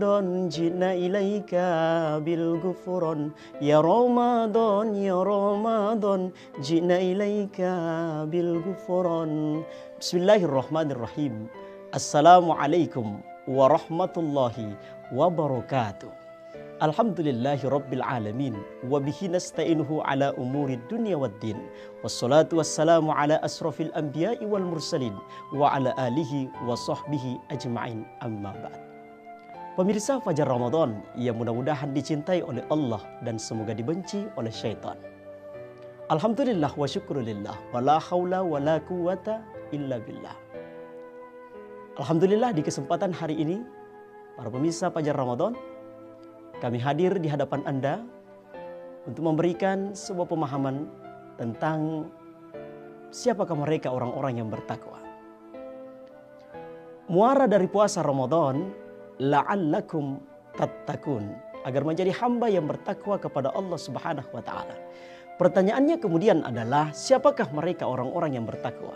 Ramadan jina ilaika bil ghufran. Ya Ramadan jina ilaika bil ghufran. Bismillahirrahmanirrahim. Assalamualaikum warahmatullahi wabarakatuh. Alhamdulillahi rabbil alamin. Wabihi nasta'inuhu ala umuri dunia waddin. Wassalatu wassalamu ala asrafil anbiya'i wal mursalin. Wa ala alihi wa sahbihi ajma'in, amma ba'd. Pemirsa Fajar Ramadan yang mudah-mudahan dicintai oleh Allah dan semoga dibenci oleh syaitan. Alhamdulillah wa syukrulillah. Wa la hawla wa la quwata illa billah. Alhamdulillah di kesempatan hari ini, para pemirsa Fajar Ramadan, kami hadir di hadapan Anda untuk memberikan sebuah pemahaman tentang siapakah mereka orang-orang yang bertakwa. Muara dari puasa Ramadan, la'allakum tattaqun, agar menjadi hamba yang bertakwa kepada Allah Subhanahu wa taala. Pertanyaannya kemudian adalah, siapakah mereka orang-orang yang bertakwa?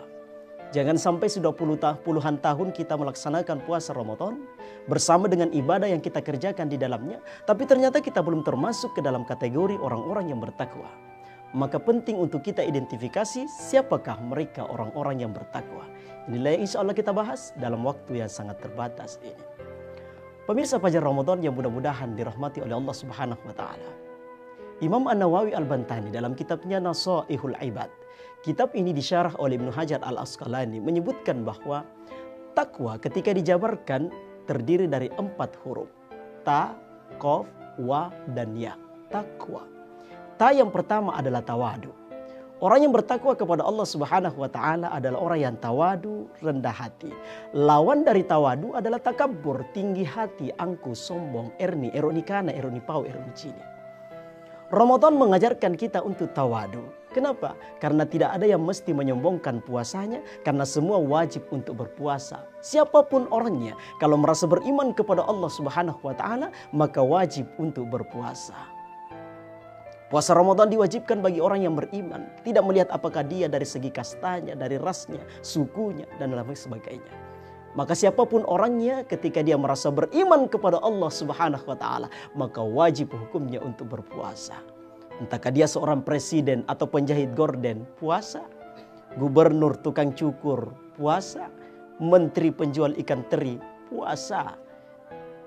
Jangan sampai sudah puluhan tahun kita melaksanakan puasa Ramadan bersama dengan ibadah yang kita kerjakan di dalamnya, tapi ternyata kita belum termasuk ke dalam kategori orang-orang yang bertakwa. Maka penting untuk kita identifikasi siapakah mereka orang-orang yang bertakwa. Inilah yang insya Allah kita bahas dalam waktu yang sangat terbatas ini. Pemirsa Fajar Ramadan yang mudah-mudahan dirahmati oleh Allah Subhanahu wa taala. Imam An-Nawawi Al-Bantani dalam kitabnya Nasaihul Ibad, kitab ini disyarah oleh Ibnu Hajar Al-Asqalani, menyebutkan bahwa takwa ketika dijabarkan terdiri dari 4 huruf. Ta, Qaf, Wa, dan Ya. Takwa. Ta yang pertama adalah tawadu. Orang yang bertakwa kepada Allah Subhanahu wa taala adalah orang yang tawadu, rendah hati. Lawan dari tawadu adalah takabbur, tinggi hati, angkuh, sombong, erni, eronikana, eronipau, eronicini. Ramadan mengajarkan kita untuk tawadu. Kenapa? Karena tidak ada yang mesti menyombongkan puasanya, karena semua wajib untuk berpuasa. Siapapun orangnya, kalau merasa beriman kepada Allah Subhanahu wa taala, maka wajib untuk berpuasa. Puasa Ramadan diwajibkan bagi orang yang beriman, tidak melihat apakah dia dari segi kastanya, dari rasnya, sukunya, dan lain sebagainya. Maka siapapun orangnya, ketika dia merasa beriman kepada Allah Subhanahu wa taala, maka wajib hukumnya untuk berpuasa. Entahkah dia seorang presiden atau penjahit gorden, puasa. Gubernur tukang cukur, puasa. Menteri penjual ikan teri, puasa.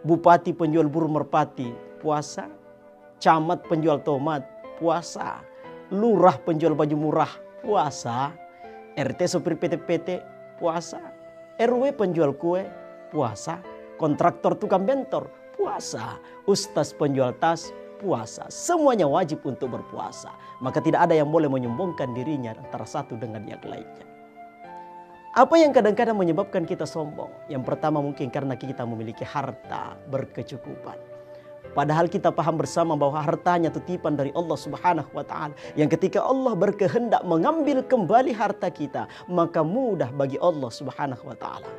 Bupati penjual burung merpati, puasa. Camat penjual tomat, puasa. Lurah penjual baju murah, puasa. RT sopir PT-PT, puasa. RW penjual kue, puasa. Kontraktor tukang bentor, puasa. Ustaz penjual tas, puasa. Semuanya wajib untuk berpuasa. Maka tidak ada yang boleh menyombongkan dirinya antara satu dengan yang lainnya. Apa yang kadang-kadang menyebabkan kita sombong? Yang pertama mungkin karena kita memiliki harta berkecukupan. Padahal kita paham bersama bahwa hartanya titipan dari Allah Subhanahu wa taala. Yang ketika Allah berkehendak mengambil kembali harta kita, maka mudah bagi Allah Subhanahu wa taala.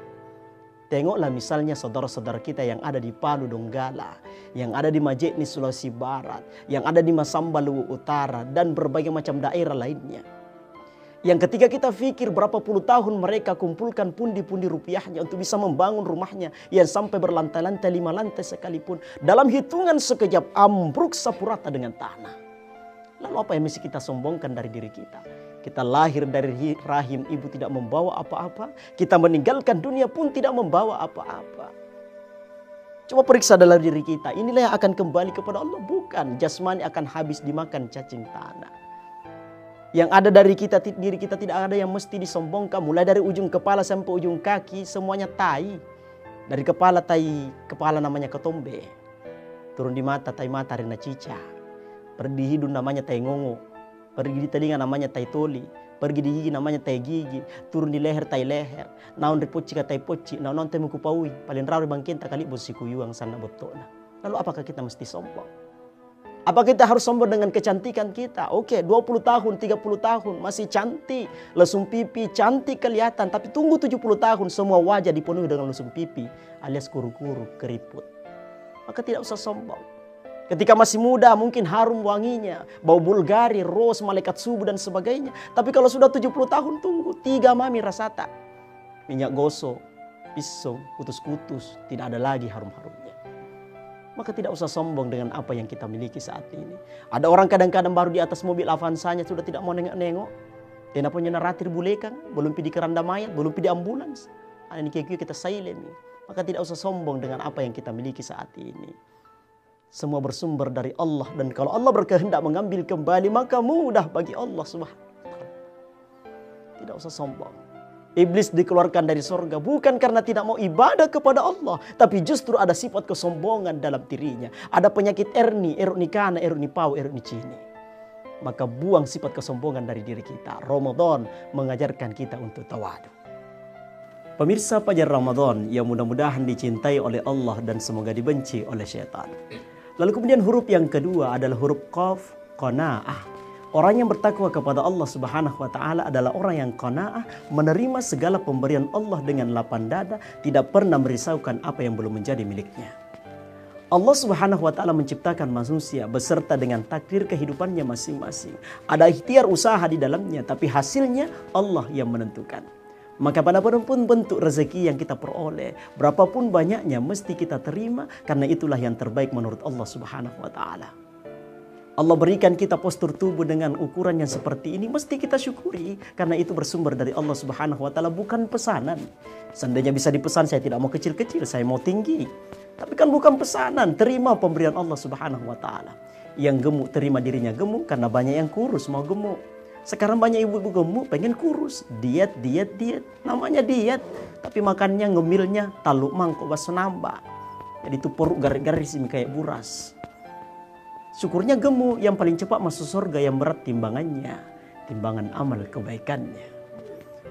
Tengoklah misalnya saudara-saudara kita yang ada di Palu Donggala, yang ada di Majene Sulawesi Barat, yang ada di Masamba Luwu Utara, dan berbagai macam daerah lainnya. Yang ketika kita pikir berapa puluh tahun mereka kumpulkan pundi-pundi rupiahnya untuk bisa membangun rumahnya yang sampai berlantai-lantai 5 lantai sekalipun, dalam hitungan sekejap ambruk sapurata dengan tanah. Lalu apa yang mesti kita sombongkan dari diri kita? Kita lahir dari rahim ibu tidak membawa apa-apa, kita meninggalkan dunia pun tidak membawa apa-apa. Coba periksa dalam diri kita, inilah yang akan kembali kepada Allah. Bukan, jasmani akan habis dimakan cacing tanah. Yang ada dari diri kita tidak ada yang mesti disombongkan. Mulai dari ujung kepala sampai ujung kaki semuanya tai. Dari kepala tai kepala namanya ketombe. Turun di mata tai mata rena cica. Pergi di hidung namanya tai ngongo. Pergi di telinga namanya tai toli. Pergi di gigi namanya tai gigi. Turun di leher tai leher. Naon di poci ka tai poci. Naon tai muku paui. Paling rawi bangkin tak kali bosi kuyuang sana botona. Lalu apakah kita mesti sombong? Apa kita harus sombong dengan kecantikan kita? Oke, 20 tahun, 30 tahun masih cantik. Lesung pipi cantik kelihatan. Tapi tunggu 70 tahun semua wajah dipenuhi dengan lesung pipi alias kuru-kuru, keriput. Maka tidak usah sombong. Ketika masih muda mungkin harum wanginya. Bau Bulgari, rose, malaikat subuh dan sebagainya. Tapi kalau sudah 70 tahun tunggu. 3 mami rasata. Minyak gosok, pisau, kutus-kutus. Tidak ada lagi harum-harumnya. Maka tidak usah sombong dengan apa yang kita miliki saat ini. Ada orang kadang-kadang baru di atas mobil Avanzanya sudah tidak mau nengok-nengok. Tena punya naratir bulekan, belum pergi keranda mayat, belum pergi ambulans. Ini kayak kita silent. Maka tidak usah sombong dengan apa yang kita miliki saat ini. Semua bersumber dari Allah, dan kalau Allah berkehendak mengambil kembali, maka mudah bagi Allah Subhanahu wa Ta'ala. Tidak usah sombong. Iblis dikeluarkan dari surga bukan karena tidak mau ibadah kepada Allah, tapi justru ada sifat kesombongan dalam dirinya. Ada penyakit erni kana, erni pau, erni cini. Maka buang sifat kesombongan dari diri kita. Ramadan mengajarkan kita untuk tawadu. Pemirsa Fajar Ramadan yang mudah-mudahan dicintai oleh Allah dan semoga dibenci oleh syaitan. Lalu kemudian huruf yang kedua adalah huruf qaf, qanaah. Orang yang bertakwa kepada Allah Subhanahu wa Ta'ala adalah orang yang qanaah, menerima segala pemberian Allah dengan lapang dada, tidak pernah merisaukan apa yang belum menjadi miliknya. Allah Subhanahu wa Ta'ala menciptakan manusia beserta dengan takdir kehidupannya masing-masing. Ada ikhtiar usaha di dalamnya, tapi hasilnya Allah yang menentukan. Maka pada pun bentuk rezeki yang kita peroleh, berapapun banyaknya mesti kita terima, karena itulah yang terbaik menurut Allah Subhanahu wa Ta'ala. Allah berikan kita postur tubuh dengan ukuran yang seperti ini, mesti kita syukuri, karena itu bersumber dari Allah Subhanahu wa Ta'ala, bukan pesanan. Seandainya bisa dipesan, saya tidak mau kecil-kecil, saya mau tinggi. Tapi kan bukan pesanan, terima pemberian Allah Subhanahu wa Ta'ala. Yang gemuk terima dirinya gemuk, karena banyak yang kurus mau gemuk. Sekarang banyak ibu-ibu gemuk pengen kurus, diet. Namanya diet, tapi makannya ngemilnya taluk mangkok baso nambah. Jadi itu perut garis-garis ini kayak buras. Syukurnya gemuk, yang paling cepat masuk surga, yang berat timbangannya, timbangan amal kebaikannya.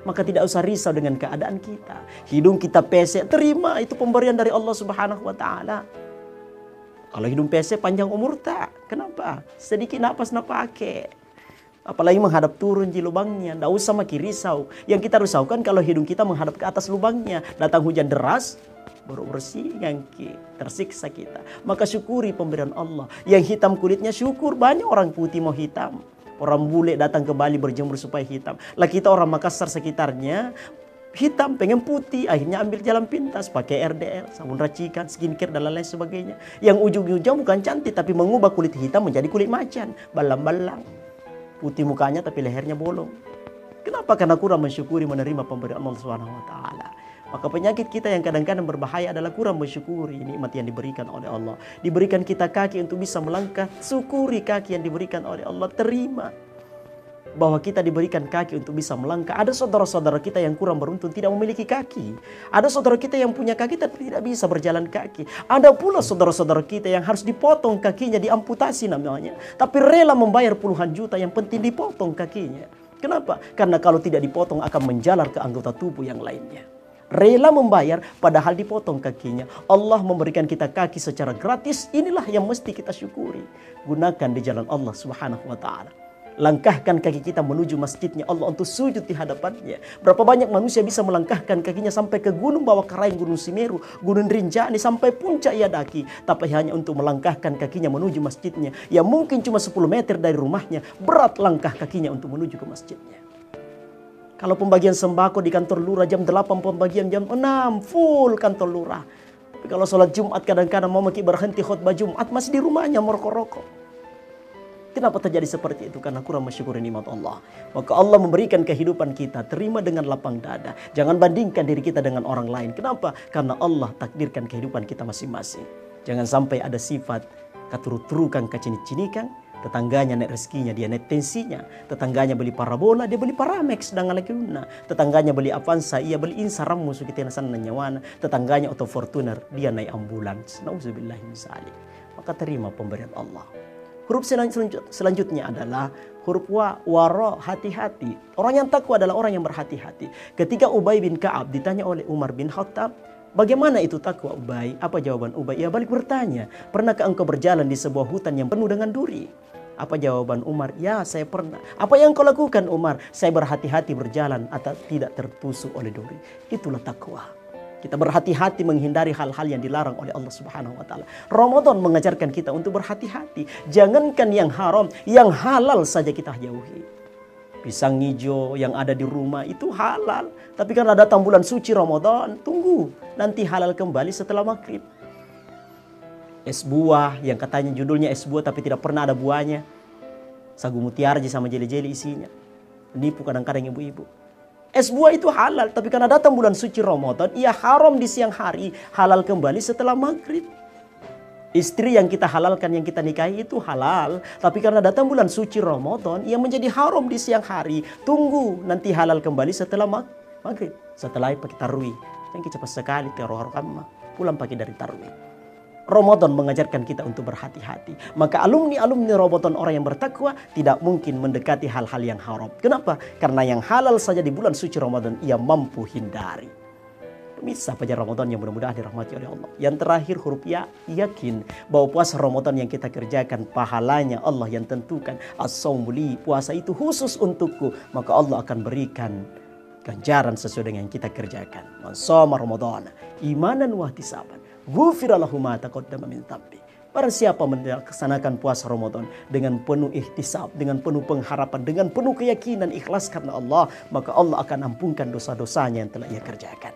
Maka tidak usah risau dengan keadaan kita. Hidung kita pesek, terima, itu pemberian dari Allah Subhanahu wa Ta'ala. Kalau hidung pesek panjang umur tak, kenapa? Sedikit napas pakai. Apalagi menghadap turun di lubangnya, tidak usah makin risau. Yang kita risaukan kalau hidung kita menghadap ke atas lubangnya, datang hujan deras, baru bersih ngangki, tersiksa kita. Maka syukuri pemberian Allah. Yang hitam kulitnya syukur, banyak orang putih mau hitam. Orang bule datang ke Bali berjemur supaya hitam. Lah kita orang Makassar sekitarnya hitam pengen putih, akhirnya ambil jalan pintas, pakai RDL, sabun racikan, skincare dan lain-lain sebagainya. Yang ujung-ujung bukan cantik tapi mengubah kulit hitam menjadi kulit macan, balang-balang. Putih mukanya tapi lehernya bolong. Kenapa? Karena kurang mensyukuri menerima pemberian Allah Subhanahu wa Ta'ala. Maka penyakit kita yang kadang-kadang berbahaya adalah kurang mensyukuri nikmat yang diberikan oleh Allah. Diberikan kita kaki untuk bisa melangkah, syukuri kaki yang diberikan oleh Allah, terima bahwa kita diberikan kaki untuk bisa melangkah. Ada saudara-saudara kita yang kurang beruntung tidak memiliki kaki. Ada saudara kita yang punya kaki tapi tidak bisa berjalan kaki. Ada pula saudara-saudara kita yang harus dipotong kakinya, diamputasi namanya, tapi rela membayar puluhan juta, yang penting dipotong kakinya. Kenapa? Karena kalau tidak dipotong akan menjalar ke anggota tubuh yang lainnya. Rela membayar padahal dipotong kakinya. Allah memberikan kita kaki secara gratis. Inilah yang mesti kita syukuri. Gunakan di jalan Allah Subhanahu wa Ta'ala. Langkahkan kaki kita menuju masjidnya Allah untuk sujud di hadapannya. Berapa banyak manusia bisa melangkahkan kakinya sampai ke gunung bawah karaing, Gunung Semeru, Gunung Rinjani, sampai puncak ia daki, tapi hanya untuk melangkahkan kakinya menuju masjidnya yang mungkin cuma 10 meter dari rumahnya. Berat langkah kakinya untuk menuju ke masjidnya. Kalau pembagian sembako di kantor lurah jam 8, pembagian jam 6, full kantor lurah. Tapi kalau sholat Jumat kadang-kadang mau berhenti khutbah Jumat, masih di rumahnya merokok-rokok. Kenapa terjadi seperti itu? Karena kurang mensyukuri nikmat Allah. Maka Allah memberikan kehidupan kita, terima dengan lapang dada. Jangan bandingkan diri kita dengan orang lain. Kenapa? Karena Allah takdirkan kehidupan kita masing-masing. Jangan sampai ada sifat katurut-turukan kacini-cinikan. Tetangganya naik rezekinya, dia naik tensinya. Tetangganya beli parabola, dia beli paramex dengan lagi luna. Tetangganya beli Avanza, ia beli Insaram musuh kita sana nyawana. Tetangganya Auto Fortuner, dia naik ambulans. Nauzubillahi min dzalik. Maka terima pemberian Allah. Huruf selanjutnya adalah huruf waro, hati-hati. Orang yang takwa adalah orang yang berhati-hati. Ketika Ubay bin Ka'ab ditanya oleh Umar bin Khattab, bagaimana itu takwa Ubay? Apa jawaban Ubay? Ia balik bertanya, pernahkah engkau berjalan di sebuah hutan yang penuh dengan duri? Apa jawaban Umar? Ya, saya pernah. Apa yang kau lakukan Umar? Saya berhati-hati berjalan atau tidak tertusuk oleh duri. Itulah takwa. Kita berhati-hati menghindari hal-hal yang dilarang oleh Allah Subhanahu wa Ta'ala. Ramadan mengajarkan kita untuk berhati-hati. Jangankan yang haram, yang halal saja kita jauhi. Pisang hijau yang ada di rumah itu halal. Tapi karena datang bulan suci Ramadan, tunggu. Nanti halal kembali setelah maghrib. Es buah yang katanya judulnya es buah tapi tidak pernah ada buahnya. Sagu mutiara aja sama jeli-jeli isinya. Nipu kadang-kadang ibu-ibu. Es buah itu halal, tapi karena datang bulan suci Ramadan, ia haram di siang hari, halal kembali setelah maghrib. Istri yang kita halalkan, yang kita nikahi itu halal, tapi karena datang bulan suci Ramadan, ia menjadi haram di siang hari. Tunggu nanti halal kembali setelah maghrib, setelah pakai tarwih. Yang cepat sekali teror kamu pulang pagi dari tarwih. Ramadan mengajarkan kita untuk berhati-hati. Maka alumni Ramadan orang yang bertakwa tidak mungkin mendekati hal-hal yang haram. Kenapa? Karena yang halal saja di bulan suci Ramadan ia mampu hindari. Pemirsa pelajar Ramadan yang mudah-mudahan dirahmati oleh Allah. Yang terakhir huruf ya, yakin bahwa puasa Ramadan yang kita kerjakan pahalanya Allah yang tentukan. As-sawmu li, puasa itu khusus untukku. Maka Allah akan berikan ganjaran sesuai dengan yang kita kerjakan. Man shoma Ramadan imanan wa ihtisaban ghufira lahu ma taqaddama min dhanbi. Barang siapa melaksanakan puasa Ramadan dengan penuh ihtisab, dengan penuh pengharapan, dengan penuh keyakinan ikhlas karena Allah, maka Allah akan ampunkan dosa-dosanya yang telah ia kerjakan.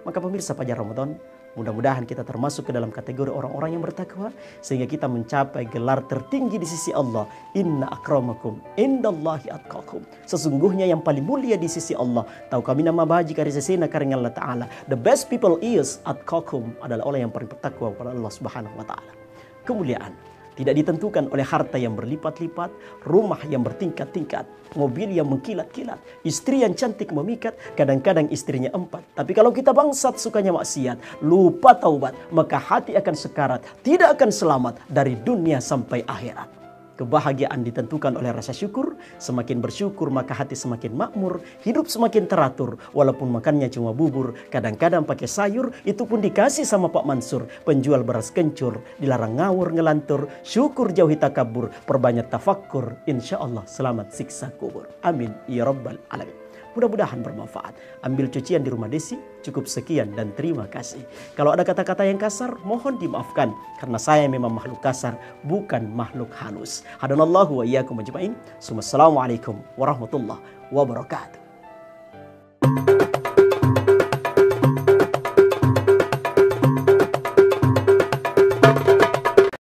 Maka pemirsa pelajar Ramadan, mudah-mudahan kita termasuk ke dalam kategori orang-orang yang bertakwa sehingga kita mencapai gelar tertinggi di sisi Allah. Inna akramakum indallahi atqakum. Sesungguhnya yang paling mulia di sisi Allah. Tahu kami nama bahaji karisasina karena Allah Ta'ala. The best people is atqakum, adalah orang yang paling bertakwa kepada Allah Subhanahu wa Ta'ala. Kemuliaan tidak ditentukan oleh harta yang berlipat-lipat, rumah yang bertingkat-tingkat, mobil yang mengkilat-kilat, istri yang cantik memikat, kadang-kadang istrinya 4. Tapi kalau kita bangsat sukanya maksiat, lupa taubat, maka hati akan sekarat, tidak akan selamat dari dunia sampai akhirat. Kebahagiaan ditentukan oleh rasa syukur. Semakin bersyukur maka hati semakin makmur, hidup semakin teratur. Walaupun makannya cuma bubur, kadang-kadang pakai sayur, itu pun dikasih sama Pak Mansur. Penjual beras kencur, dilarang ngawur ngelantur. Syukur jauhi takabur, perbanyak tafakkur. Insya Allah selamat siksa kubur. Amin ya rabbal alamin. Mudah-mudahan bermanfaat. Ambil cucian di rumah Desi. Cukup sekian dan terima kasih. Kalau ada kata-kata yang kasar, mohon dimaafkan. Karena saya memang makhluk kasar, bukan makhluk halus. Hadanallahu wa iyyakum ajma'in. Assalamualaikum warahmatullahi wabarakatuh.